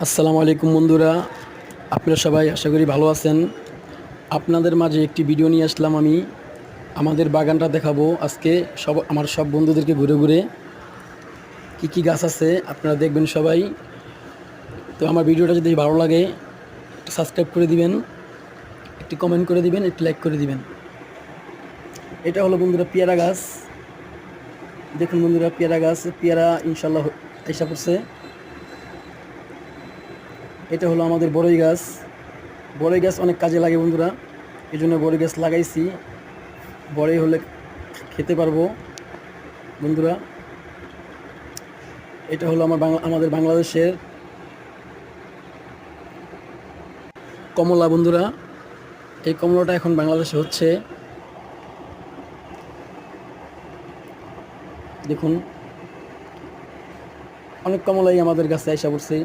আসসালামু আলাইকুম বন্ধুরা, আপনারা সবাই আশা করি ভালো আছেন। আপনাদের মাঝে একটি ভিডিও নিয়ে আসলাম। আমি আমাদের বাগানটা দেখাবো আজকে আমার সব বন্ধুদেরকে ঘুরে ঘুরে কি কি গাছ আছে আপনারা দেখবেন সবাই। তো আমার ভিডিওটা যদি ভালো লাগে একটু সাবস্ক্রাইব করে দিবেন, একটি কমেন্ট করে দিবেন, একটি লাইক করে দিবেন। এটা হলো বন্ধুরা পেয়ারা গাছ। দেখুন বন্ধুরা, পেয়ারা গাছ, পেয়ারা ইনশাল্লাহ আইসা পড়ছে। এটা হলো আমাদের বড়ই গাছ। বড়ই গাছ অনেক কাজে লাগে বন্ধুরা, এই জন্য বড়ই গাছ লাগাইছি। বড়ই হলে খেতে পারবো বন্ধুরা। এটা হলো আমাদের বাংলাদেশের কমলা বন্ধুরা। এই কমলাটা এখন বাংলাদেশে হচ্ছে। দেখুন অনেক কমলাই আমাদের কাছে আইসা পড়ছে।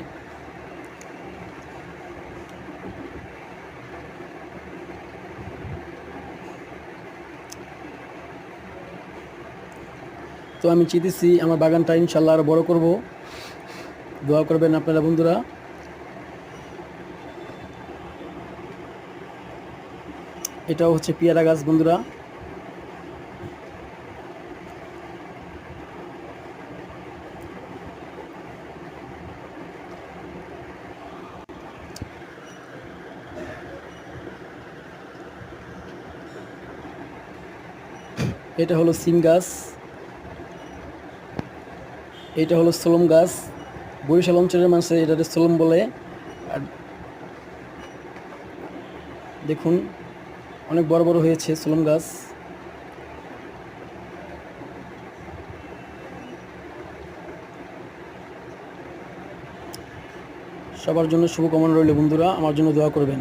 তো আমি চেয়েছি আমার বাগানটা ইনশাল্লাহ আরও বড় করব। দোয়া করবেন আপনারা বন্ধুরা। এটাও হচ্ছে পেয়ারা গাছ বন্ধুরা। এটা হলো সিম গাছ। এটা হলো সোলম গাছ। বরিশাল অঞ্চলের মানুষ এটাতে সোলম বলে। আর দেখুন অনেক বড় বড় হয়েছে সোলম গাছ। সবার জন্য শুভকামনা রইল বন্ধুরা, আমার জন্য দোয়া করবেন।